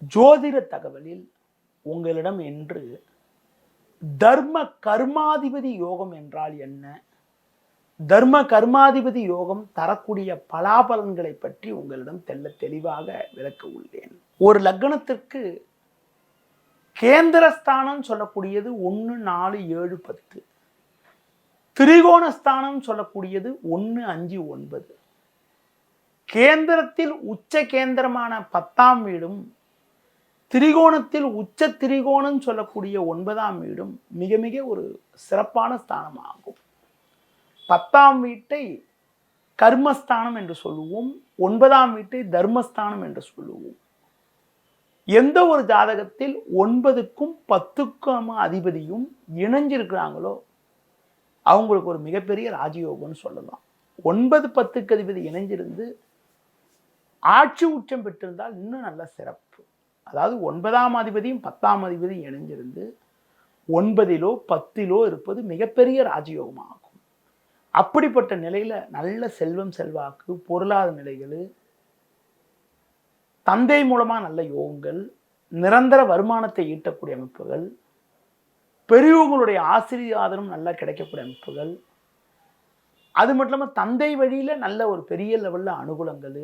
ஜோதிட தகவலில் உங்களிடம் என்று தர்ம கர்மாதிபதி யோகம் என்றால் என்ன, தர்ம கர்மாதிபதி யோகம் தரக்கூடிய பலாபலன்களை பற்றி உங்களிடம் தெளிவாக விளக்க உள்ளேன். ஒரு லக்னத்திற்கு கேந்திரஸ்தானம் சொல்லக்கூடியது 1, 4, 7, 10, திரிகோணஸ்தானம் சொல்லக்கூடியது 1, 5, 9. கேந்திரத்தில் உச்ச கேந்திரமான 10ஆம் வீடும் திரிகோணத்தில் உச்ச திரிகோணம் சொல்லக்கூடிய 9ஆம் வீடும் மிக மிக ஒரு சிறப்பான ஸ்தானமாகும். 10ஆம் வீட்டை கர்மஸ்தானம் என்று சொல்லுவோம், 9ஆம் வீட்டை தர்மஸ்தானம் என்று சொல்லுவோம். எந்த ஒரு ஜாதகத்தில் 9க்கும் 10க்கும் அதிபதியும் இணைஞ்சிருக்கிறாங்களோ அவங்களுக்கு ஒரு மிகப்பெரிய ராஜயோகம்னு சொல்லலாம். 9, 10க்கு அதிபதி இணைஞ்சிருந்து ஆட்சி உச்சம் பெற்றிருந்தால் இன்னும் நல்ல சிறப்பு. அதாவது 9ஆம் அதிபதியும் 10ஆம் அதிபதியும் இணைஞ்சிருந்து 9லோ 10லோ இருப்பது மிகப்பெரிய ராஜயோகமாகும். அப்படிப்பட்ட நிலையில நல்ல செல்வம் செல்வாக்கு, பொருளாதார நிலைகள், தந்தை மூலமா நல்ல யோகங்கள், நிரந்தர வருமானத்தை ஈட்டக்கூடிய அமைப்புகள், பெரியவங்களுடைய ஆசீர்வாதம் நல்லா கிடைக்கக்கூடிய அமைப்புகள், அது மட்டும் இல்லாமல் தந்தை வழியில நல்ல ஒரு பெரிய லெவல்ல அனுகூலங்கள்,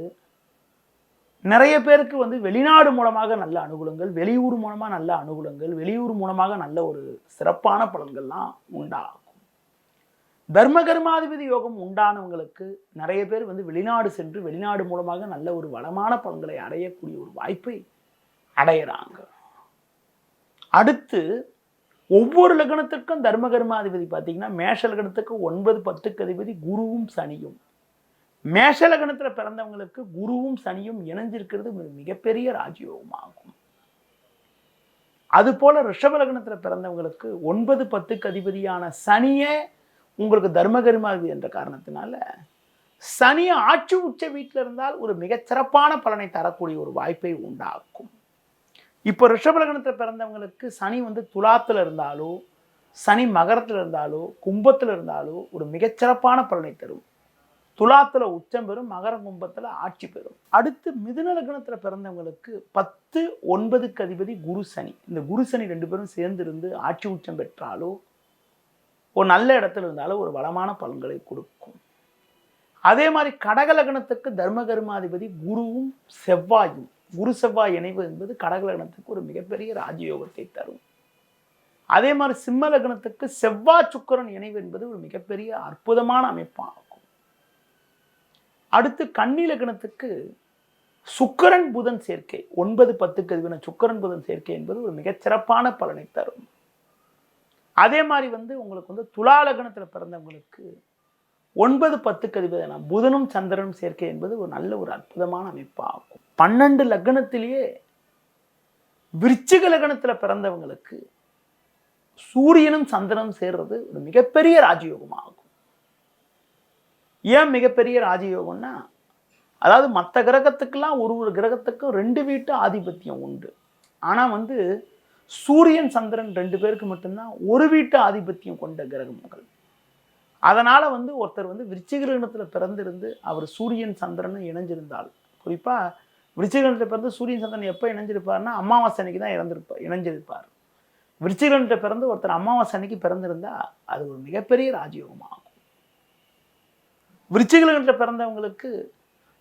நிறைய பேருக்கு வெளிநாடு மூலமாக நல்ல அனுகூலங்கள், வெளியூர் மூலமாக நல்ல அனுகூலங்கள், வெளியூர் மூலமாக நல்ல ஒரு சிறப்பான பலன்கள்லாம் உண்டாகும். தர்ம கர்மாதிபதி யோகம் உண்டானவங்களுக்கு நிறைய பேர் வெளிநாடு சென்று வெளிநாடு மூலமாக நல்ல ஒரு வளமான பலன்களை அடையக்கூடிய ஒரு வாய்ப்பை அடையிறாங்க. அடுத்து ஒவ்வொரு லக்னத்திற்கும் தர்ம கர்மாதிபதி பார்த்தீங்கன்னா மேஷ லக்னத்துக்கு 9, 10க்கு அதிபதி குருவும் சனியும். மேஷ லக்னத்தில் பிறந்தவங்களுக்கு குருவும் சனியும் இணைஞ்சிருக்கிறது மிகப்பெரிய ராஜயோகமாகும். அது போல ரிஷப லக்னத்தில் பிறந்தவங்களுக்கு 9, 10க்கு அதிபதியான சனியே உங்களுக்கு தர்ம கர்மாதிபதி என்ற காரணத்தினால சனி ஆட்சி உச்ச வீட்டில் இருந்தால் ஒரு மிகச்சிறப்பான பலனை தரக்கூடிய ஒரு வாய்ப்பை உண்டாக்கும். இப்போ ரிஷப லக்னத்தில் பிறந்தவங்களுக்கு சனி துலாத்தில் இருந்தாலோ, சனி மகரத்தில் இருந்தாலோ, கும்பத்தில் இருந்தாலோ ஒரு மிகச்சிறப்பான பலனை தரும். துலாத்துல உச்சம் பெறும், மகர கும்பத்தில் ஆட்சி பெறும். அடுத்து மிதுன லக்னத்தில் பிறந்தவங்களுக்கு 10, 9க்கு அதிபதி குரு சனி. இந்த குரு சனி 2 பேரும் சேர்ந்து இருந்து ஆட்சி உச்சம் பெற்றாலோ ஒரு நல்ல இடத்துல இருந்தாலும் ஒரு வளமான பலன்களை கொடுக்கும். அதே மாதிரி கடக லக்னத்துக்கு தர்ம கர்மாதிபதி குருவும் செவ்வாயும், குரு செவ்வாய் இணைவு என்பது கடக லக்னத்துக்கு ஒரு மிகப்பெரிய ராஜயோகத்தை தரும். அதே மாதிரி சிம்ம லக்னத்துக்கு செவ்வாய் சுக்கிரன் இணைவு என்பது ஒரு மிகப்பெரிய அற்புதமான அமைப்பாகும். அடுத்து கன்னி லக்னத்துக்கு சுக்கிரன் புதன் சேர்க்கை, 9, 10க்கு அதிபதியான சுக்கிரன் புதன் சேர்க்கை என்பது ஒரு மிகச்சிறப்பான பலனை தரும். அதே மாதிரி உங்களுக்கு துலா லக்னத்தில் பிறந்தவங்களுக்கு 9, 10க்கு அதிபதியான புதனும் சந்திரனும் சேர்க்கை என்பது ஒரு நல்ல ஒரு அற்புதமான அமைப்பாகும். 12 லக்னத்திலேயே விருச்சிக லக்னத்தில் பிறந்தவங்களுக்கு சூரியனும் சந்திரனும் சேர்றது ஒரு மிகப்பெரிய ராஜயோகமாகும். ஏன் மிகப்பெரிய ராஜயோகம்னா, அதாவது மற்ற கிரகத்துக்கெல்லாம் ஒரு கிரகத்துக்கும் 2 வீட்டு ஆதிபத்தியம் உண்டு. ஆனால் சூரியன் சந்திரன் 2 பேருக்கு மட்டும்தான் ஒரு வீட்டு ஆதிபத்தியம் கொண்ட கிரகங்கள். அதனால் ஒருத்தர் விருச்சிக லக்னத்தில் பிறந்திருந்து அவர் சூரியன் சந்திரன் இணைஞ்சிருந்தால், குறிப்பாக விருச்சிக லக்னத்தில் பிறந்து சூரியன் சந்திரன் எப்போ இணைஞ்சிருப்பார்னா அமாவாசை அன்னைக்கு தான் இணைஞ்சிருப்பார். விருச்சிக லக்னத்தில் பிறந்து ஒருத்தர் அமாவாசை அன்னைக்கு பிறந்திருந்தால் அது ஒரு மிகப்பெரிய ராஜயோகமாகும். விருச்சிக லக்னத்தில் பிறந்தவங்களுக்கு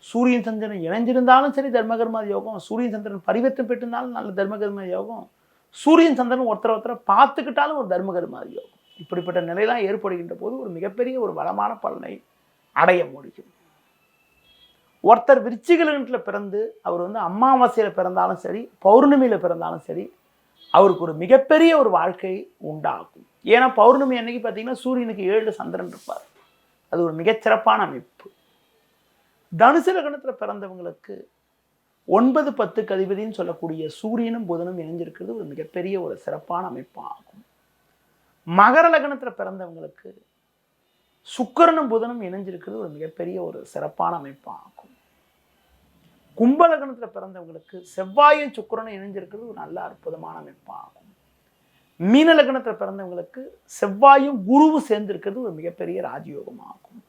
சூரியன் சந்திரன் இணைஞ்சிருந்தாலும் சரி தர்மகர்மாதி யோகம், சூரியன் சந்திரன் பரிவர்த்தனை பெற்றிருந்தாலும் நல்ல தர்மகர்மாதி யோகம், சூரியன் சந்திரன் ஒருத்தரை பார்த்துக்கிட்டாலும் ஒரு தர்மகர்மாதி யோகம். இப்படிப்பட்ட நிலையெல்லாம் ஏற்படுகின்ற போது ஒரு மிகப்பெரிய ஒரு வளமான பலனை அடைய முடியும். ஒருத்தர் விருச்சிக லக்னத்தில் பிறந்து அவர் அமாவாசையில் பிறந்தாலும் சரி பௌர்ணமியில் பிறந்தாலும் சரி அவருக்கு ஒரு மிகப்பெரிய ஒரு வாழ்க்கை உண்டாகும். ஏன்னா பௌர்ணமி அன்னைக்கு பார்த்தீங்கன்னா சூரியனுக்கு 7 சந்திரன் இருப்பார். அது ஒரு மிகச்சிறப்பான அமைப்பு. தனுசு லக்னத்தில் பிறந்தவங்களுக்கு 9, 10க்கு அதிபதினு சொல்லக்கூடிய சூரியனும் புதனும் இணைஞ்சிருக்கிறது ஒரு மிகப்பெரிய ஒரு சிறப்பான அமைப்பாகும். மகர லக்னத்தில் பிறந்தவங்களுக்கு சுக்கிரனும் புதனும் இணைஞ்சிருக்கிறது ஒரு மிகப்பெரிய ஒரு சிறப்பான அமைப்பாகும். கும்ப லக்னத்தில் பிறந்தவங்களுக்கு செவ்வாயும் சுக்கிரனும் இணைஞ்சிருக்கிறது ஒரு நல்ல அற்புதமான அமைப்பாகும். மீன லக்னத்தில் பிறந்தவங்களுக்கு செவ்வாயும் குருவும் சேர்ந்திருக்கிறது ஒரு மிகப்பெரிய ராஜயோகமாகும்.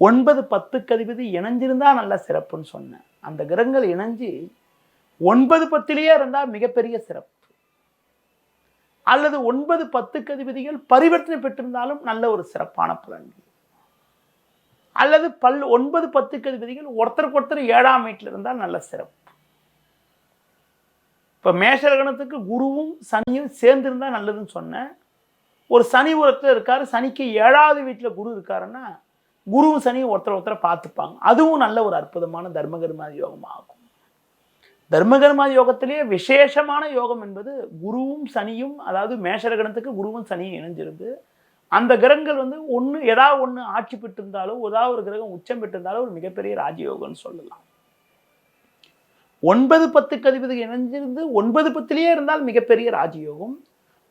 9, 10க்கு அதிபதி இணைஞ்சிருந்தா நல்ல சிறப்புன்னு சொன்னேன். அந்த கிரகங்கள் இணைஞ்சு 9 10 இருந்தால் மிகப்பெரிய சிறப்பு. அல்லது 9 10 அதிபதிகள் பரிவர்த்தனை பெற்றிருந்தாலும் நல்ல ஒரு சிறப்பான பலன்கள். அல்லது 9 10 அதிபதிகள் ஒருத்தருக்கு ஒருத்தர் 7ஆம் வீட்டில் இருந்தால் நல்ல சிறப்பு. இப்போ மேஷ லக்னத்துக்கு குருவும் சனியும் சேர்ந்திருந்தா நல்லதுன்னு சொன்னேன். ஒரு சனி ஒருத்தர் இருக்காரு, சனிக்கு 7வது வீட்டில் குரு இருக்காருன்னா குருவும் சனியும் ஒருத்தரை பார்த்துப்பாங்க. அதுவும் நல்ல ஒரு அற்புதமான தர்மகர்மாதி யோகம் ஆகும். தர்மகர்மாதி யோகத்திலேயே விசேஷமான யோகம் என்பது குருவும் சனியும், அதாவது மேஷ லக்னத்துக்கு குருவும் சனியும் இணைஞ்சிருந்து அந்த கிரகங்கள் ஏதாவது ஒன்று ஆட்சி பெற்றிருந்தாலோ ஏதாவது ஒரு கிரகம் உச்சம் பெற்றிருந்தாலோ ஒரு மிகப்பெரிய ராஜயோகம்னு சொல்லலாம். 9 10 அதிபதிகள் இணைஞ்சிருந்து 9 10 இருந்தால் மிகப்பெரிய ராஜயோகம்.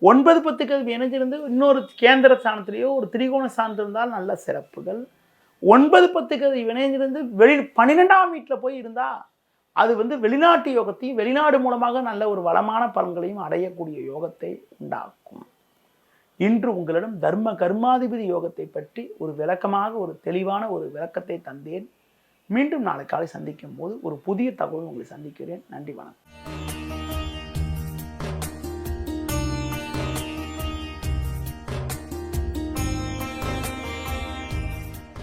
9 10 அதிபதி இணைஞ்சிருந்து இன்னொரு கேந்திர ஸ்தானத்திலேயோ ஒரு திரிகோண ஸ்தானத்தில் இருந்தால் நல்ல சிறப்புகள். 9 10 அதிபதி இணைஞ்சிருந்து 12ஆம் வீட்டில் போய் இருந்தால் அது வெளிநாட்டு யோகத்தையும் வெளிநாடு மூலமாக நல்ல ஒரு வளமான பலன்களையும் அடையக்கூடிய யோகத்தை உண்டாக்கும். இன்று உங்களிடம் தர்ம கர்மாதிபதி யோகத்தை பற்றி ஒரு விளக்கமாக ஒரு தெளிவான ஒரு விளக்கத்தை தந்தேன். மீண்டும் நாளை காலை சந்திக்கும் போது ஒரு புதிய தகவல் உங்களை சந்திக்கிறேன். நன்றி, வணக்கம்.